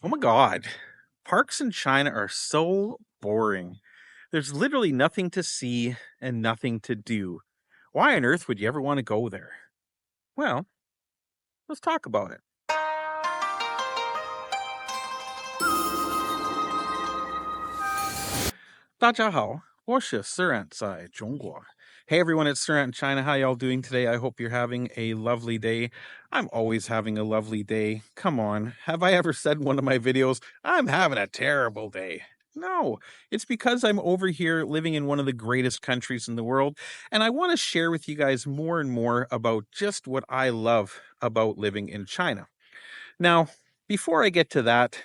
Oh my God. Parks in China are so boring. There's literally nothing to see and nothing to do. Why on earth would you ever want to go there? Well, let's talk about it. 大家好，我是 Surat 在中国. Hey everyone, it's Surat in China. How y'all doing today? I hope you're having a lovely day. I'm always having a lovely day. Come on, have I ever said in one of my videos, I'm having a terrible day? No, it's because I'm over here living in one of the greatest countries in the world, and I want to share with you guys more and more about just what I love about living in China. Now, before I get to that,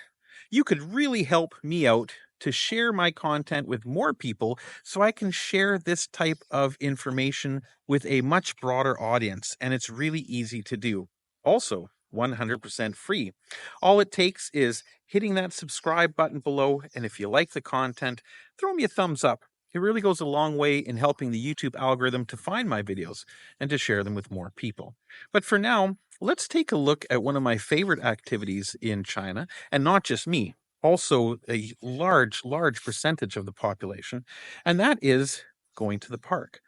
you could really help me out to share my content with more people so I can share this type of information with a much broader audience. And it's really easy to do. Also, 100% free. All it takes is hitting that subscribe button below. And if you like the content, throw me a thumbs up. It really goes a long way in helping the YouTube algorithm to find my videos and to share them with more people. But for now, let's take a look at one of my favorite activities in China, and not just me, also a large percentage of the population, and that is going to the park.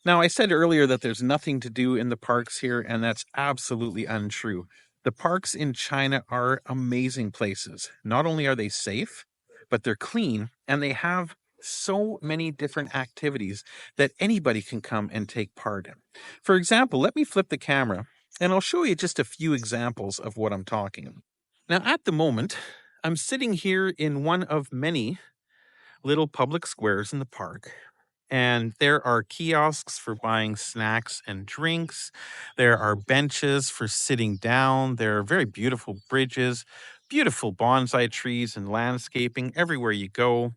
Now, I said earlier that there's nothing to do in the parks here, and that's absolutely untrue. The parks in China are amazing places. Not only are they safe, but they're clean, and they have so many different activities that anybody can come and take part in. For example, let me flip the camera, and I'll show you just a few examples of what I'm talking about. Now, at the moment, I'm sitting here in one of many little public squares in the park. And there are kiosks for buying snacks and drinks. There are benches for sitting down. There are very beautiful bridges, beautiful bonsai trees and landscaping everywhere you go.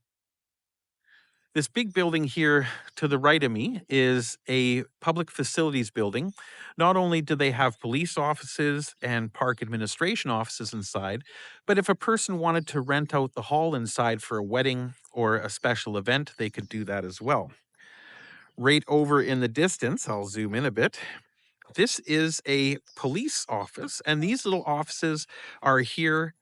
This big building here to the right of me is a public facilities building. Not only do they have police offices and park administration offices inside, but if a person wanted to rent out the hall inside for a wedding or a special event, they could do that as well. Right over in the distance, I'll zoom in a bit. This is a police office, and these little offices are here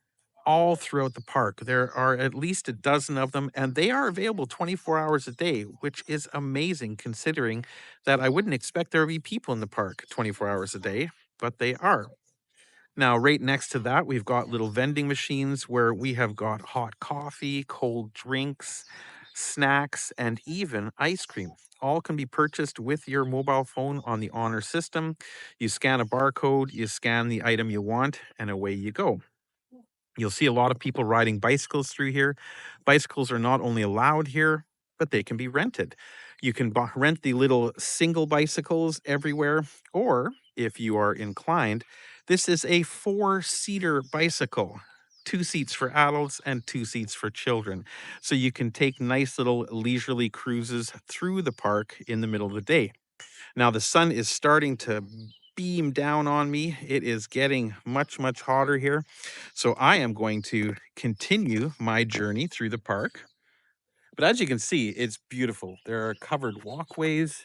all throughout the park. There are at least a dozen of them, and they are available 24 hours a day, which is amazing considering that I wouldn't expect there to be people in the park 24 hours a day, but they are. Now, right next to that, we've got little vending machines where we have got hot coffee, cold drinks, snacks, and even ice cream. All can be purchased with your mobile phone on the Honor system. You scan a barcode, you scan the item you want, and away you go. You'll see a lot of people riding bicycles through here. Bicycles are not only allowed here, but they can be rented. You can rent the little single bicycles everywhere, or if you are inclined, this is a four-seater bicycle. Two seats for adults and two seats for children. So you can take nice little leisurely cruises through the park in the middle of the day. Now, the sun is starting to beam down on me. It is getting much hotter here. So I am going to continue my journey through the park. But as you can see, it's beautiful. There are covered walkways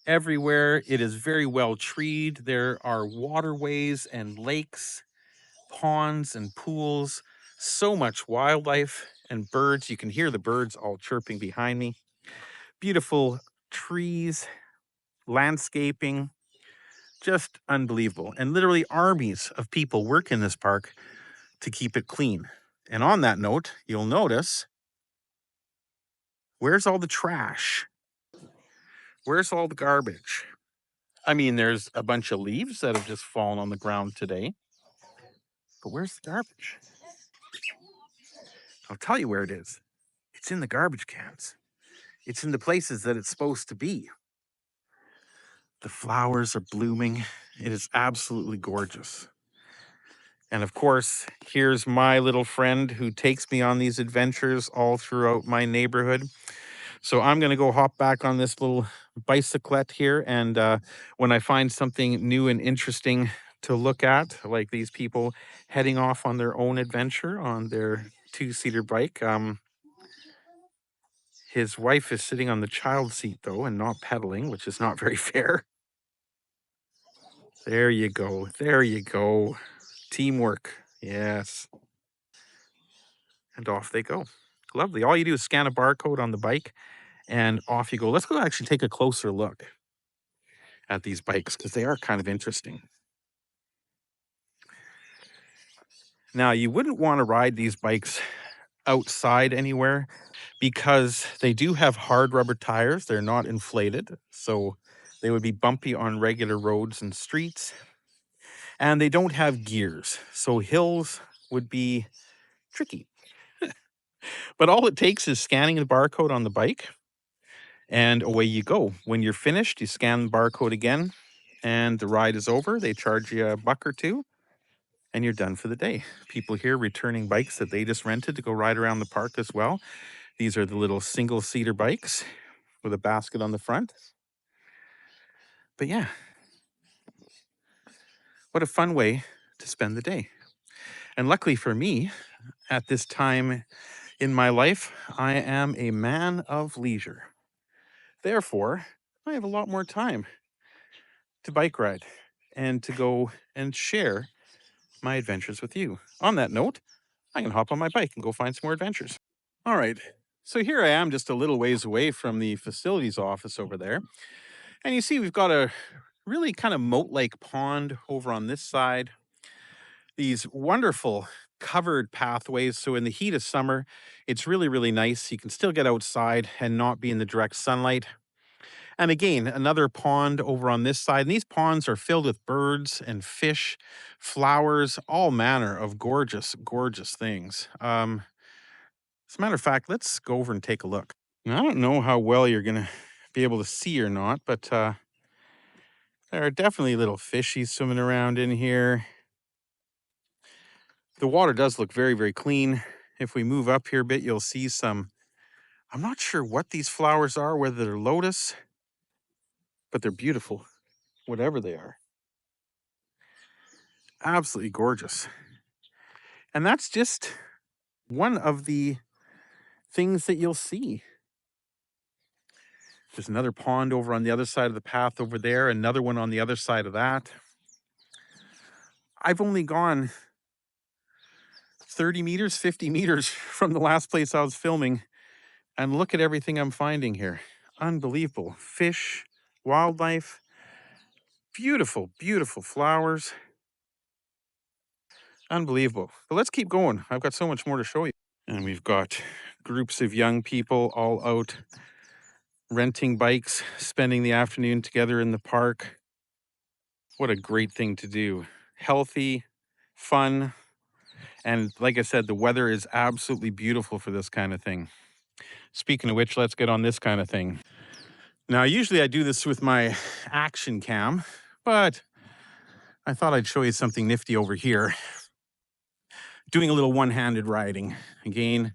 everywhere. It is very well treed. There are waterways and lakes, ponds and pools, so much wildlife and birds. You can hear the birds all chirping behind me. Beautiful trees, landscaping, just unbelievable. And literally armies of people work in this park to keep it clean. And on that note, you'll notice, where's all the trash? Where's all the garbage? I mean, there's a bunch of leaves that have just fallen on the ground today, but where's the garbage? I'll tell you where it is. It's in the garbage cans. It's in the places that it's supposed to be. The flowers are blooming. It is absolutely gorgeous. And of course, here's my little friend who takes me on these adventures all throughout my neighborhood. So I'm going to go hop back on this little bicyclette here. And when I find something new and interesting to look at, like these people heading off on their own adventure on their two-seater bike, his wife is sitting on the child seat, though, and not pedaling, which is not very fair. There you go. There you go. Teamwork. Yes. And off they go. Lovely. All you do is scan a barcode on the bike and off you go. Let's go actually take a closer look at these bikes because they are kind of interesting. Now, you wouldn't want to ride these bikes outside anywhere because they do have hard rubber tires. They're not inflated, so they would be bumpy on regular roads and streets. And they don't have gears, so hills would be tricky. But all it takes is scanning the barcode on the bike, and away you go. When you're finished, you scan the barcode again, and the ride is over. They charge you $1 or 2, and you're done for the day. People here returning bikes that they just rented to go ride around the park as well. These are the little single-seater bikes with a basket on the front. But yeah, what a fun way to spend the day. And luckily for me, at this time in my life, I am a man of leisure. Therefore, I have a lot more time to bike ride and to go and share my adventures with you. On that note, I can hop on my bike and go find some more adventures. All right. So here I am just a little ways away from the facilities office over there. And you see we've got a really kind of moat-like pond over on this side. These wonderful covered pathways. So in the heat of summer, it's really, really nice. You can still get outside and not be in the direct sunlight. And again, another pond over on this side. And these ponds are filled with birds and fish, flowers, all manner of gorgeous, gorgeous things. As a matter of fact, let's go over and take a look. Now, I don't know how well you're going to be able to see or not, but there are definitely little fishies swimming around in here. The water does look very, very clean. If we move up here a bit, you'll see some, I'm not sure what these flowers are, whether they're lotus, but they're beautiful, whatever they are. Absolutely gorgeous. And that's just one of the things that you'll see. There's another pond over on the other side of the path over there, another one on the other side of that. I've only gone 30 meters, 50 meters from the last place I was filming, and look at everything I'm finding here. Unbelievable. Fish, wildlife, beautiful, beautiful flowers. Unbelievable. But let's keep going. I've got so much more to show you. And we've got groups of young people all out renting bikes, spending the afternoon together in the park. What a great thing to do. Healthy, fun, and like I said, the weather is absolutely beautiful for this kind of thing. Speaking of which, let's get on this kind of thing. Now, usually I do this with my action cam, but I thought I'd show you something nifty over here. Doing a little one-handed riding. Again,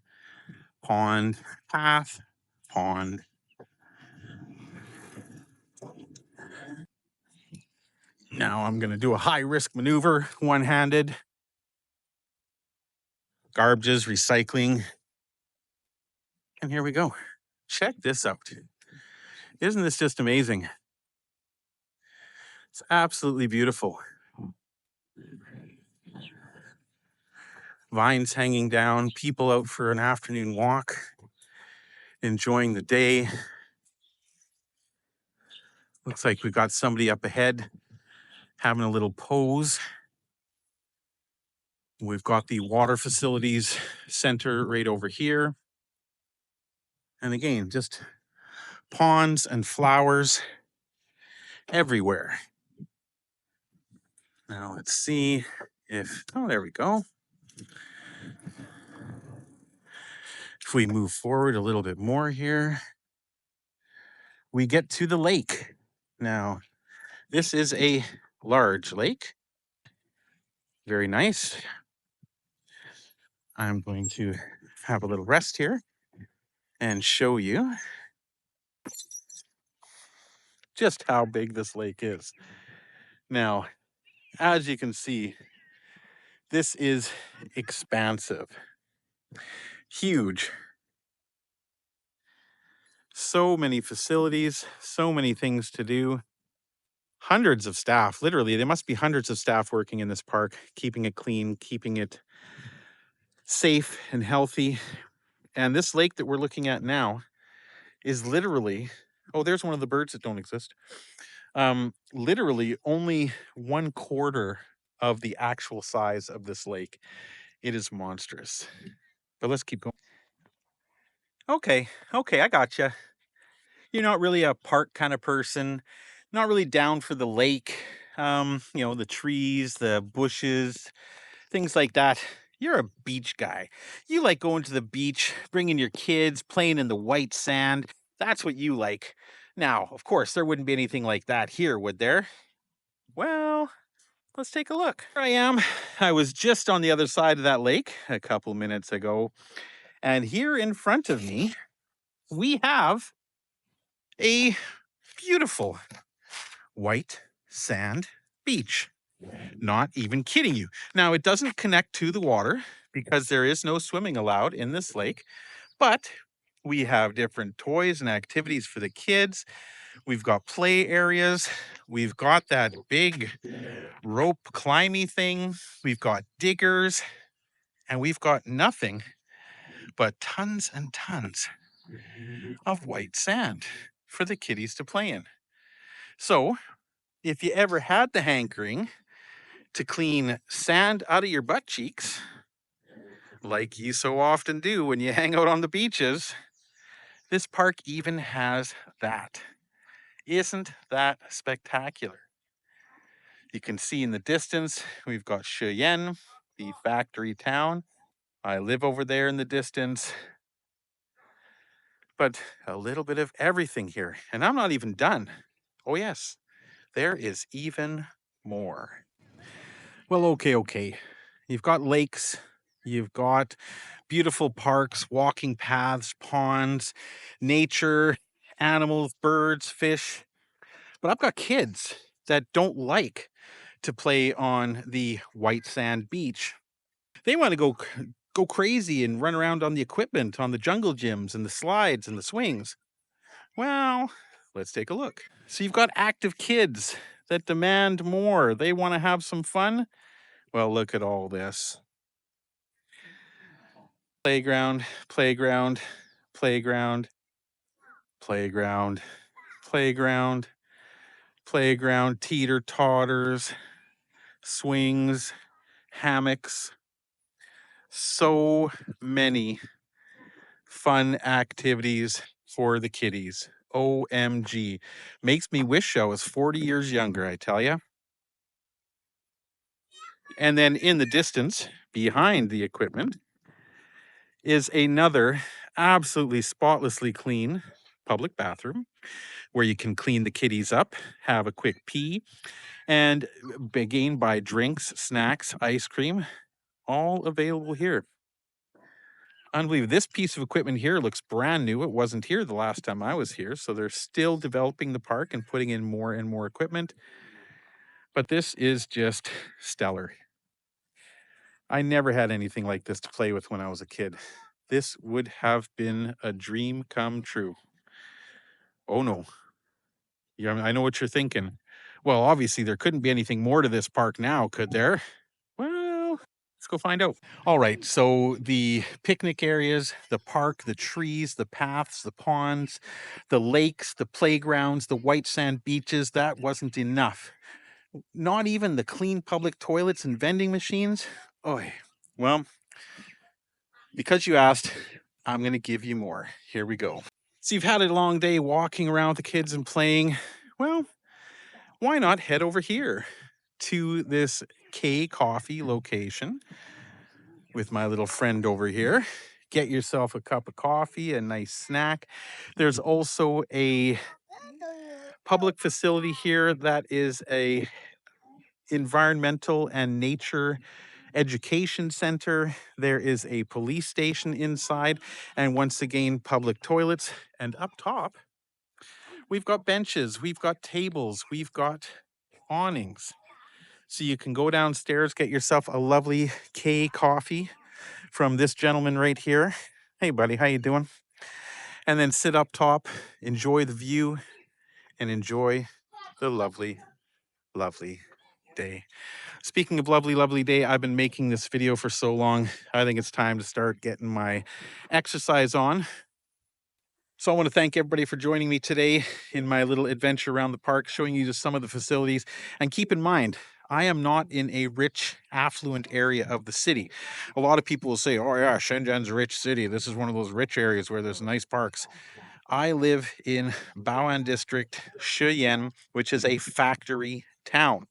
pond, path, pond. Now I'm going to do a high-risk maneuver, one-handed. Garbages, recycling. And here we go. Check this out. Isn't this just amazing? It's absolutely beautiful. Vines hanging down, people out for an afternoon walk, enjoying the day. Looks like we've got somebody up ahead having a little pose. We've got the water facilities center right over here. And again, just ponds and flowers everywhere. Now let's see if, oh, there we go. If we move forward a little bit more here, we get to the lake. Now, this is a large lake. Very nice. I'm going to have a little rest here and show you just how big this lake is. Now, as you can see, this is expansive, huge. So many facilities, so many things to do. hundreds of staff. Literally, there must be hundreds of staff working in this park, keeping it clean, keeping it safe and healthy. And this lake that we're looking at now is literally, oh, there's one of the birds that don't exist. Literally only 1/4 of the actual size of this lake. It is monstrous. But let's keep going. Okay, okay, I gotcha. You're not really a park kind of person, not really down for the lake, the trees, the bushes, things like that. You're a beach guy. You like going to the beach, bringing your kids, playing in the white sand. That's what you like. Now, of course, there wouldn't be anything like that here, would there? Well, let's take a look. Here I am. I was just on the other side of that lake a couple minutes ago. And here in front of me, we have a beautiful white sand beach. Not even kidding you. Now, it doesn't connect to the water because there is no swimming allowed in this lake, but we have different toys and activities for the kids. We've got play areas. We've got that big rope climby thing. We've got diggers, and we've got nothing but tons and tons of white sand for the kiddies to play in. So, if you ever had the hankering to clean sand out of your butt cheeks, like you so often do when you hang out on the beaches, this park even has that. Isn't that spectacular? You can see in the distance, we've got Shenzhen, the factory town. I live over there in the distance, but a little bit of everything here. And I'm not even done. Oh, yes, there is even more. Well, okay. You've got lakes, you've got beautiful parks, walking paths, ponds, nature, animals, birds, fish. But I've got kids that don't like to play on the white sand beach. They want to go crazy and run around on the equipment, on the jungle gyms and the slides and the swings. Well, let's take a look. So you've got active kids that demand more. They want to have some fun. Well, look at all this. Playground, playground, playground, playground, playground, playground, teeter totters, swings, hammocks. So many fun activities for the kiddies. OMG. Makes me wish I was 40 years younger, I tell you. And then in the distance, behind the equipment, is another absolutely spotlessly clean public bathroom where you can clean the kiddies up, have a quick pee, and again buy drinks, snacks, ice cream, all available here. Unbelievable. This piece of equipment here looks brand new. It wasn't here the last time I was here, so they're still developing the park and putting in more and more equipment. But this is just stellar. I never had anything like this to play with when I was a kid. This would have been a dream come true. Oh no. Yeah, I know what you're thinking. Well, obviously there couldn't be anything more to this park now, could there? Well, let's go find out. All right, so the picnic areas, the park, the trees, the paths, the ponds, the lakes, the playgrounds, the white sand beaches, that wasn't enough. Not even the clean public toilets and vending machines. Oh, well, because you asked, I'm going to give you more. Here we go. So you've had a long day walking around with the kids and playing. Well, why not head over here to this K Coffee location with my little friend over here? Get yourself a cup of coffee, a nice snack. There's also a public facility here that is a environmental and nature education center. There is a police station inside, and once again, public toilets. And up top, we've got benches, we've got tables, we've got awnings. So you can go downstairs, get yourself a lovely K coffee from this gentleman right here. Hey buddy, how you doing? And then sit up top, enjoy the view, and enjoy the lovely lovely day. Speaking of lovely, lovely day, I've been making this video for so long. I think it's time to start getting my exercise on. So I want to thank everybody for joining me today in my little adventure around the park, showing you just some of the facilities. And keep in mind, I am not in a rich, affluent area of the city. A lot of people will say, oh yeah, Shenzhen's a rich city. This is one of those rich areas where there's nice parks. I live in Bao'an District, Shiyan, which is a factory town.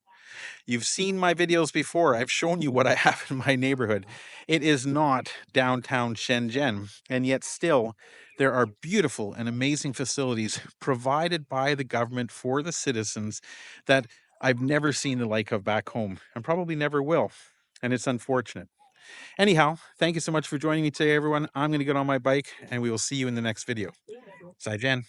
You've seen my videos before. I've shown you what I have in my neighborhood. It is not downtown Shenzhen, and yet still there are beautiful and amazing facilities provided by the government for the citizens that I've never seen the like of back home and probably never will. And it's unfortunate. Anyhow, thank you so much for joining me today, everyone. I'm going to get on my bike and we will see you in the next video. Zaijian.